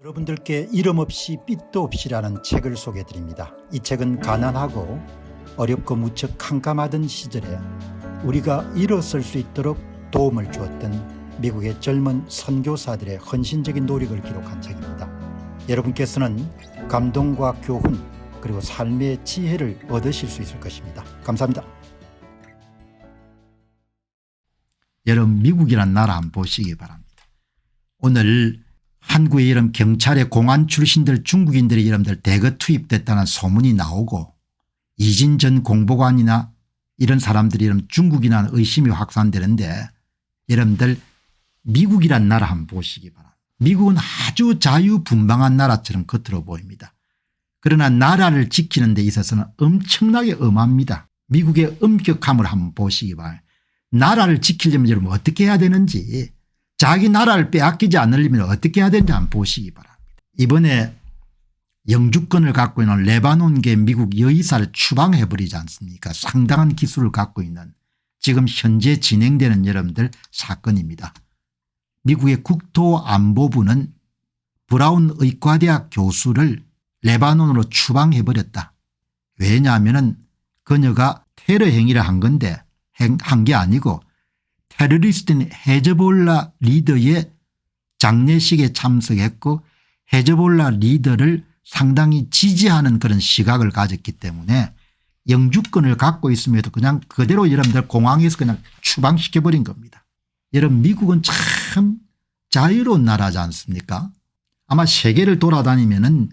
여러분들께 이름 없이 빛도 없이라는 책을 소개해 드립니다. 이 책은 가난하고 어렵고 무척 캄캄하던 시절에 우리가 일어설 수 있도록 도움을 주었던 미국의 젊은 선교사들의 헌신적인 노력을 기록한 책입니다. 여러분께서는 감동과 교훈 그리고 삶의 지혜를 얻으실 수 있을 것입니다. 감사합니다. 여러분, 미국이란 나라 한번 보시기 바랍니다. 오늘 한국에 이런 경찰의 공안 출신들 중국인들이 여러분들 대거 투입됐다는 소문이 나오고 이진 전 공보관이나 이런 사람들이 이런 중국이라는 의심이 확산되는데, 여러분들 미국이란 나라 한번 보시기 바랍니다. 미국은 아주 자유분방한 나라처럼 겉으로 보입니다. 그러나 나라를 지키는 데 있어서는 엄청나게 엄합니다. 미국의 엄격함을 한번 보시기 바랍니다. 나라를 지키려면 여러분 어떻게 해야 되는지, 자기 나라를 빼앗기지 않으려면 어떻게 해야 되는지 한번 보시기 바랍니다. 이번에 영주권을 갖고 있는 레바논계 미국 여의사를 추방해버리지 않습니까? 상당한 기술을 갖고 있는 지금 현재 진행되는 여러분들 사건입니다. 미국의 국토안보부는 브라운 의과대학 교수를 레바논으로 추방해버렸다. 왜냐하면 그녀가 테러 행위를 한 건데, 한 게 아니고 테러리스트인 헤즈볼라 리더의 장례식에 참석했고 헤즈볼라 리더를 상당히 지지하는 그런 시각을 가졌기 때문에 영주권을 갖고 있음에도 그냥 그대로 여러분들 공항에서 그냥 추방시켜버린 겁니다. 여러분, 미국은 참 자유로운 나라지 않습니까? 아마 세계를 돌아다니면은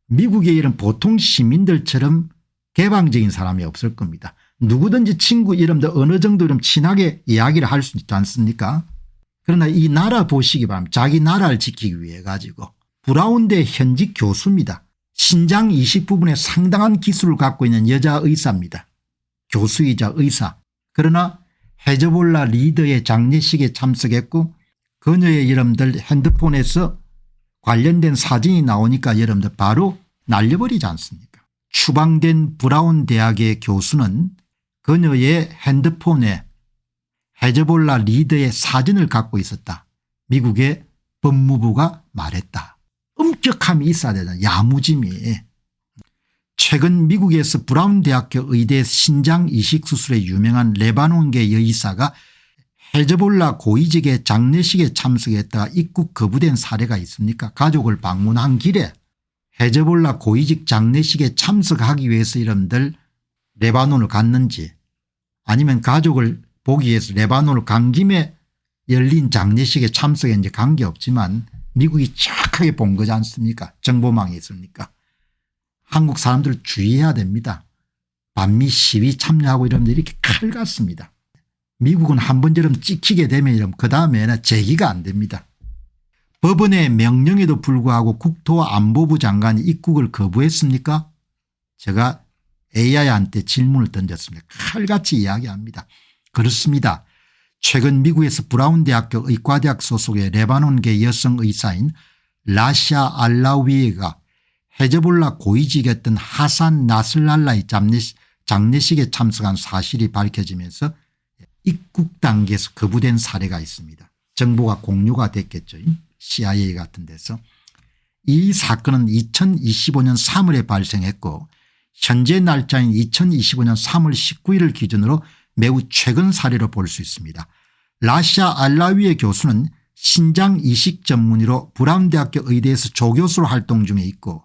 미국의 이런 보통 시민들처럼 개방적인 사람이 없을 겁니다. 누구든지 친구 이름도 어느 정도 좀 친하게 이야기를 할 수 있지 않습니까? 그러나 이 나라 보시기 바랍니다. 자기 나라를 지키기 위해 가지고 브라운대 현직 교수입니다. 신장 이식 부분에 상당한 기술을 갖고 있는 여자 의사입니다. 교수이자 의사. 그러나 헤즈볼라 리더의 장례식에 참석했고 그녀의 여러분들 핸드폰에서 관련된 사진이 나오니까 여러분들 바로 날려버리지 않습니까? 추방된 브라운 대학의 교수는 그녀의 핸드폰에 헤즈볼라 리더의 사진을 갖고 있었다. 미국의 법무부가 말했다. 엄격함이 있어야 되잖아, 야무짐이. 최근 미국에서 브라운 대학교 의대에서 신장 이식 수술에 유명한 레바논계 여의사가 헤즈볼라 고위직의 장례식에 참석했다가 입국 거부된 사례가 있습니까? 가족을 방문한 길에 헤즈볼라 고위직 장례식에 참석하기 위해서 여러분들 레바논을 갔는지, 아니면 가족을 보기 위해서 레바논을 간 김에 열린 장례식에 참석했는지 관계없지만 미국이 정확하게 본 거지 않습니까? 정보망이 있으니까. 한국 사람들 주의해야 됩니다. 반미 시위 참여하고 이러면 이렇게 칼 같습니다. 미국은 한 번처럼 찍히게 되면 그다음에는 재기가 안 됩니다. 법원의 명령에도 불구하고 국토안보부 장관이 입국을 거부했습니까? 제가 AI한테 질문을 던졌습니다. 칼같이 이야기합니다. 그렇습니다. 최근 미국에서 브라운 대학교 의과대학 소속의 레바논계 여성 의사인 라샤 알라위에가 헤즈볼라 고위직이었던 하산 나슬랄라의 장례식에 참석한 사실이 밝혀지면서 입국 단계에서 거부된 사례가 있습니다. 정보가 공유가 됐겠죠. CIA 같은 데서. 이 사건은 2025년 3월에 발생했고 현재 날짜인 2025년 3월 19일을 기준으로 매우 최근 사례로 볼 수 있습니다. 라샤 알라위의 교수는 신장 이식 전문의로 브라운 대학교 의대에서 조교수로 활동 중에 있고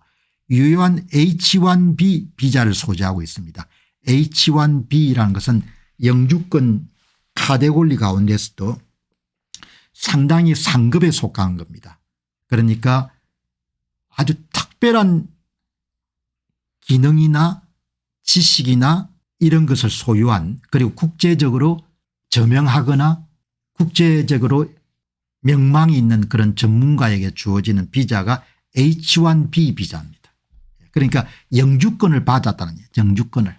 유효한 H1B 비자를 소지하고 있습니다. H1B라는 것은 영주권 카테고리 가운데서도 상당히 상급에 속한 겁니다. 그러니까 아주 특별한 기능이나 지식이나 이런 것을 소유한, 그리고 국제적으로 저명하거나 국제적으로 명망이 있는 그런 전문가에게 주어지는 비자가 H1B 비자입니다. 그러니까 영주권을 받았다는 거예요. 영주권을.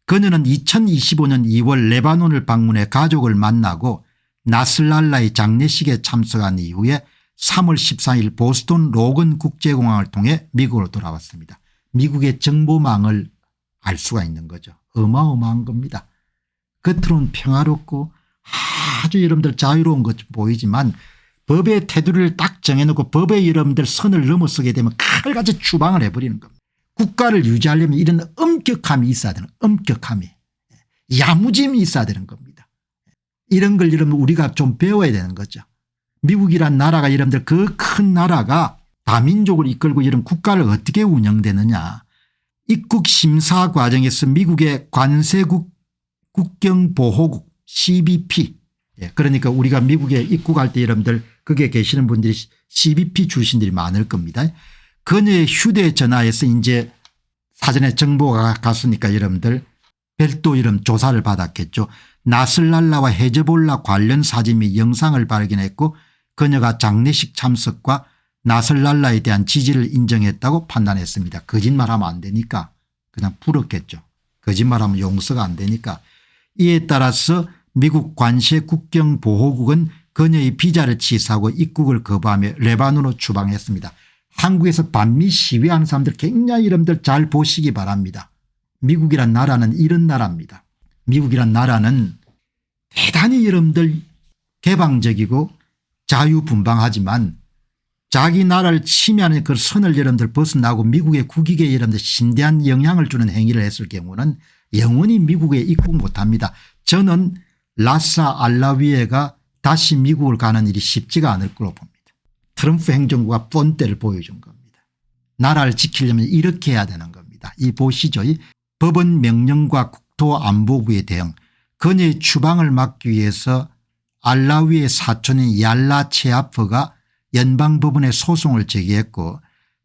그녀는 2025년 2월 레바논을 방문해 가족을 만나고 나슬랄라의 장례식에 참석한 이후에 3월 14일 보스턴 로건 국제공항을 통해 미국으로 돌아왔습니다. 미국의 정보망을 알 수가 있는 거죠. 어마어마한 겁니다. 겉으로는 평화롭고 아주 여러분들 자유로운 것 보이지만 법의 테두리를 딱 정해놓고 법의 여러분들 선을 넘어서게 되면 칼같이 추방을 해버리는 겁니다. 국가를 유지하려면 이런 엄격함이 있어야 되는 엄격함이 야무짐이 있어야 되는 겁니다. 이런 걸 여러분 우리가 좀 배워야 되는 거죠. 미국이란 나라가 여러분들 그 큰 나라가 다민족을 이끌고 이런 국가를 어떻게 운영되느냐. 입국 심사 과정에서 미국의 관세국 국경보호국 CBP 그러니까 우리가 미국에 입국할 때 여러분들 거기에 계시는 분들이 CBP 출신들이 많을 겁니다. 그녀의 휴대전화에서 이제 사전에 정보가 갔으니까 여러분들 별도 이런 조사를 받았겠죠. 나슬랄라와 헤즈볼라 관련 사진 및 영상을 발견했고 그녀가 장례식 참석과 나슬랄라에 대한 지지를 인정했다고 판단했습니다. 거짓말하면 안 되니까 그냥 풀었겠죠. 거짓말하면 용서가 안 되니까. 이에 따라서 미국 관세 국경보호국은 그녀의 비자를 취소하고 입국을 거부하며 레바논으로 추방했습니다. 한국에서 반미 시위하는 사람들 굉장히 여러분들 잘 보시기 바랍니다. 미국이란 나라는 이런 나라입니다. 미국이란 나라는 대단히 여러분들 개방적이고 자유분방하지만 자기 나라를 침해하는 그 선을 여러분들 벗어나고 미국의 국익에 여러분들 신대한 영향을 주는 행위를 했을 경우는 영원히 미국에 입국 못합니다. 저는 라사 알라위에가 다시 미국을 가는 일이 쉽지가 않을 거로 봅니다. 트럼프 행정부가 본때를 보여준 겁니다. 나라를 지키려면 이렇게 해야 되는 겁니다. 이 보시죠. 이 법원 명령과 국토안보부의 대응. 그녀의 추방을 막기 위해서 알라위의 사촌인 얄라 체아프가 연방법원에 소송을 제기했고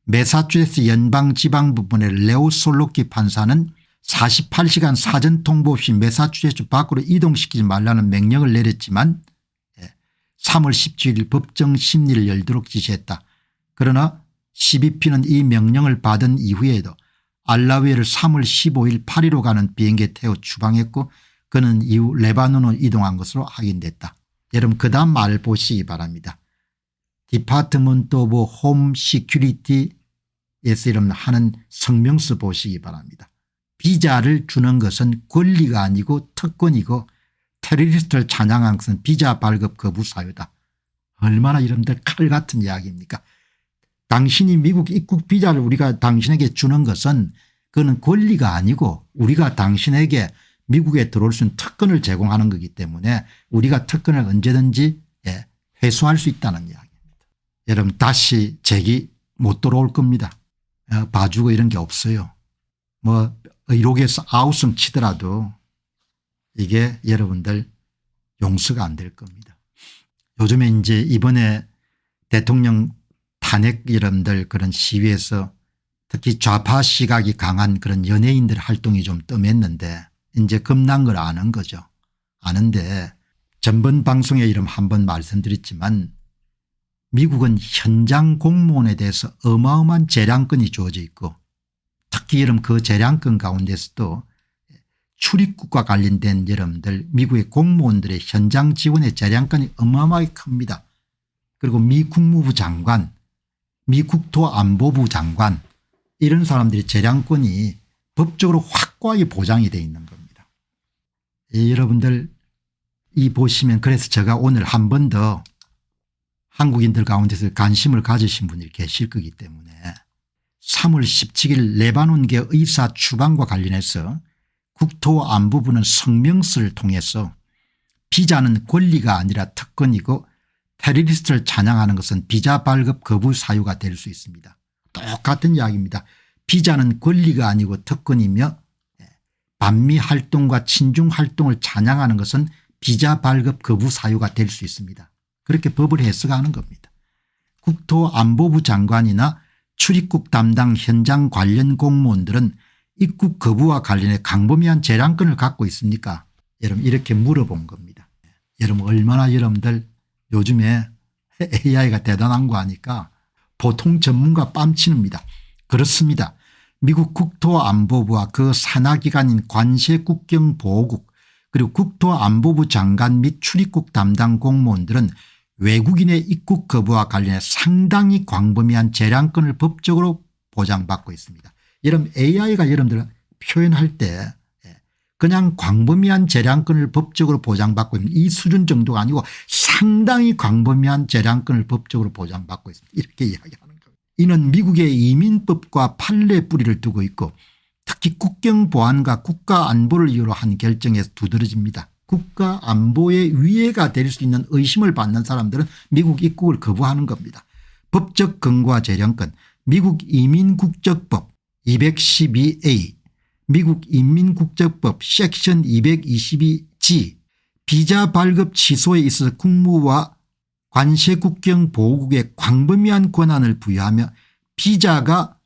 매사추세츠 연방지방법원의 레오 솔로키 판사는 48시간 사전 통보 없이 매사추세츠 밖으로 이동시키지 말라는 명령을 내렸지만 3월 17일 법정 심리를 열도록 지시했다. 그러나 CBP는 이 명령을 받은 이후에도 알라위를 3월 15일 파리로 가는 비행기에 태워 추방했고 그는 이후 레바논으로 이동한 것으로 확인됐다. 여러분 그다음 말 보시기 바랍니다. 디파트먼트 오브 홈 시큐리티에서 이런 하는 성명서 보시기 바랍니다. 비자를 주는 것은 권리가 아니고 특권이고 테러리스트를 찬양한 것은 비자 발급 거부 사유다. 얼마나 여러분들 칼 같은 이야기입니까? 당신이 미국 입국 비자를 우리가 당신에게 주는 것은 그거는 권리가 아니고 우리가 당신에게 미국에 들어올 수 있는 특권을 제공하는 거기 때문에 우리가 특권을 언제든지 회수할 수 있다는 이야기입니다. 여러분 다시 제기 못 들어올 겁니다. 봐주고 이런 게 없어요. 뭐 의록에서 아우성 치더라도 이게 여러분들 용서가 안 될 겁니다. 요즘에 이제 이번에 대통령 탄핵 여러분들 그런 시위에서 특히 좌파 시각이 강한 그런 연예인들 활동이 좀 뜸했는데 이제 겁난 걸 아는 거죠. 아는데 전번 방송에 이름 한번 말씀드렸지만 미국은 현장 공무원에 대해서 어마어마한 재량권이 주어져 있고 특히 여러분 그 재량권 가운데서도 출입국과 관련된 여러분들 미국의 공무원들의 현장 지원의 재량권이 어마어마하게 큽니다. 그리고 미 국무부 장관 미 국토안보부 장관 이런 사람들의 재량권이 법적으로 확고하게 보장이 되어 있는 겁니다. 여러분들 이 보시면 그래서 제가 오늘 한 번 더 한국인들 가운데서 관심을 가지신 분들이 계실 거기 때문에 3월 17일 레바논계 의사 추방과 관련해서 국토안보부는 성명서를 통해서 비자는 권리가 아니라 특권이고 테러리스트를 찬양하는 것은 비자 발급 거부 사유가 될 수 있습니다. 똑같은 이야기입니다. 비자는 권리가 아니고 특권이며 반미 활동과 친중 활동을 찬양하는 것은 비자 발급 거부 사유가 될 수 있습니다. 그렇게 법을 해석하는 겁니다. 국토안보부 장관이나 출입국 담당 현장 관련 공무원들은 입국 거부와 관련해 광범위한 재량권을 갖고 있습니까? 여러분 이렇게 물어본 겁니다. 여러분 얼마나 여러분들 요즘에 AI가 대단한 거 아니까 보통 전문가 뺨치는입니다. 그렇습니다. 미국 국토안보부와 그 산하기관인 관세국경보호국 그리고 국토안보부 장관 및 출입국 담당 공무원들은 외국인의 입국 거부와 관련해 상당히 광범위한 재량권을 법적으로 보장받고 있습니다. 여러분 AI가 여러분들 표현할 때 그냥 광범위한 재량권을 법적으로 보장받고 있는 이 수준 정도가 아니고 상당히 광범위한 재량권을 법적으로 보장받고 있습니다. 이렇게 이야기하는 겁니다. 이는 미국의 이민법과 판례 뿌리를 두고 있고 특히 국경 보안과 국가 안보를 이유로 한 결정에서 두드러집니다. 국가 안보에 위해가 될 수 있는 의심을 받는 사람들은 미국 입국을 거부하는 겁니다. 법적 근거와 재량권 미국 이민국적법 212A 미국 인민국적법 섹션 222G 비자 발급 취소에 있어서 국무부와 관세국경 보호국에 광범위한 권한을 부여하며 비자가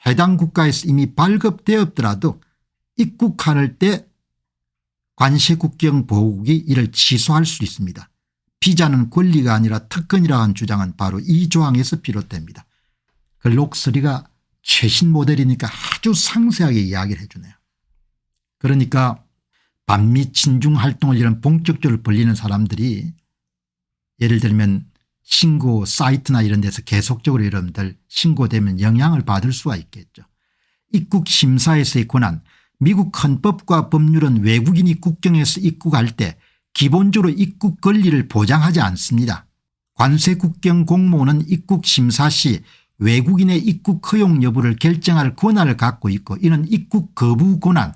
해당 국가에서 이미 발급되었더라도 입국할 때 관세국경 보호국이 이를 취소할 수 있습니다. 비자는 권리가 아니라 특권이라고 하는 주장은 바로 이 조항에서 비롯됩니다. 글록3가 최신 모델이니까 아주 상세하게 이야기를 해 주네요. 그러니까 반미 친중 활동을 이런 본격적으로 벌리는 사람들이 예를 들면 신고 사이트나 이런 데서 계속적으로 여러분들 신고되면 영향을 받을 수가 있겠죠. 입국 심사에서의 권한 미국 헌법과 법률은 외국인이 국경에서 입국할 때 기본적으로 입국 권리를 보장하지 않습니다. 관세국경 공무원은 입국 심사 시 외국인의 입국 허용 여부를 결정할 권한을 갖고 있고 이는 입국 거부 권한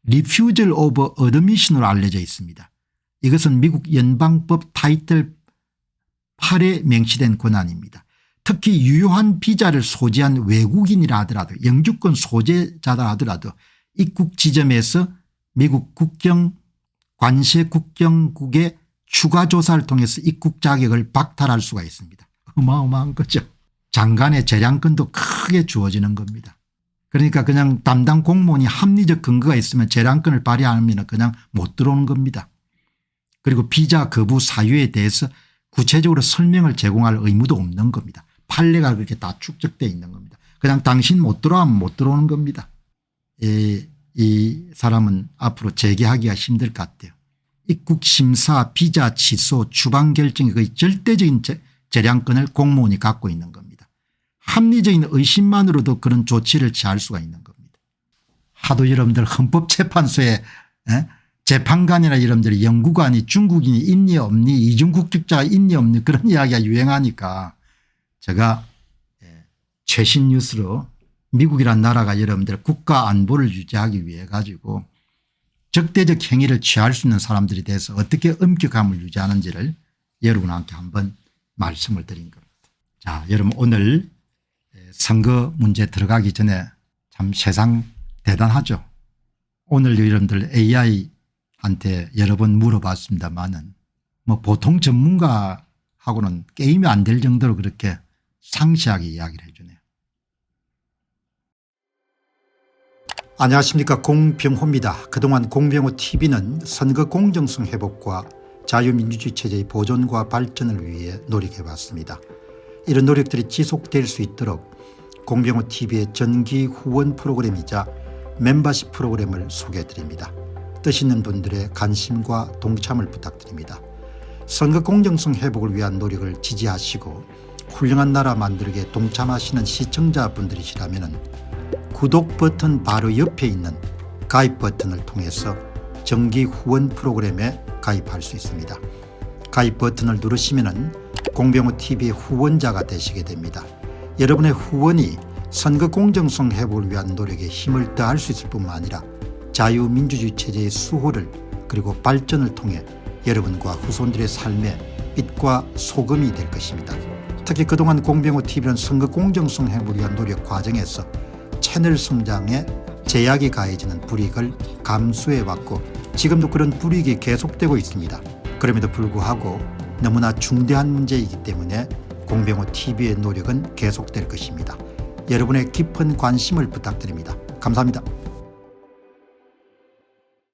Refusal of Admission으로 알려져 있습니다. 이것은 미국 연방법 타이틀 8에 명시된 권한입니다. 특히 유효한 비자를 소지한 외국인이라 하더라도 영주권 소재자다 하더라도 입국 지점에서 미국 국경 관세국경국의 추가 조사를 통해서 입국 자격을 박탈할 수가 있습니다. 어마어마한 거죠. 장관의 재량권도 크게 주어지는 겁니다. 그러니까 그냥 담당 공무원이 합리적 근거가 있으면 재량권을 발휘하면 그냥 못 들어오는 겁니다. 그리고 비자 거부 사유에 대해서 구체적으로 설명을 제공할 의무도 없는 겁니다. 판례가 그렇게 다 축적되어 있는 겁니다. 그냥 당신 못 들어오면 못 들어오는 겁니다. 이 사람은 앞으로 재개하기가 힘들 것 같아요. 입국 심사 비자 취소 추방 결정의 거의 절대적인 재량권을 공무원이 갖고 있는 겁니다. 합리적인 의심만으로도 그런 조치를 취할 수가 있는 겁니다. 하도 여러분들 헌법재판소에 재판관이나 여러분들 연구관이 중국인이 있니 없니 이중국적자가 있니 없니 그런 이야기가 유행하니까 제가 최신 뉴스로 미국이란 나라가 여러분들 국가 안보를 유지하기 위해 가지고 적대적 행위를 취할 수 있는 사람들에 대해서 어떻게 엄격함을 유지하는지를 여러분한테 한번 말씀을 드린 겁니다. 자, 여러분 오늘 선거 문제 들어가기 전에 참 세상 대단하죠. 오늘 여러분들 AI한테 여러 번 물어봤습니다만은 뭐 보통 전문가하고는 게임이 안 될 정도로 그렇게 상세하게 이야기를 해 주네요. 안녕하십니까, 공병호입니다. 그동안 공병호 TV는 선거 공정성 회복과 자유민주주의 체제의 보존과 발전을 위해 노력해왔습니다. 이런 노력들이 지속될 수 있도록 공병호 TV의 정기 후원 프로그램이자 멤버십 프로그램을 소개해드립니다. 뜻 있는 분들의 관심과 동참을 부탁드립니다. 선거 공정성 회복을 위한 노력을 지지하시고 훌륭한 나라 만들기에 동참하시는 시청자분들이시라면 구독 버튼 바로 옆에 있는 가입 버튼을 통해서 정기 후원 프로그램에 가입할 수 있습니다. 가입 버튼을 누르시면 공병호TV의 후원자가 되시게 됩니다. 여러분의 후원이 선거 공정성 회복을 위한 노력에 힘을 더할 수 있을 뿐만 아니라 자유민주주의 체제의 수호를 그리고 발전을 통해 여러분과 후손들의 삶에 빛과 소금이 될 것입니다. 특히 그동안 공병호TV는 선거 공정성 회복을 위한 노력 과정에서 채널 성장에 제약이 가해지는 불이익을 감수해왔고 지금도 그런 불이익이 계속되고 있습니다. 그럼에도 불구하고 너무나 중대한 문제이기 때문에 공병호TV의 노력은 계속될 것입니다. 여러분의 깊은 관심을 부탁드립니다. 감사합니다.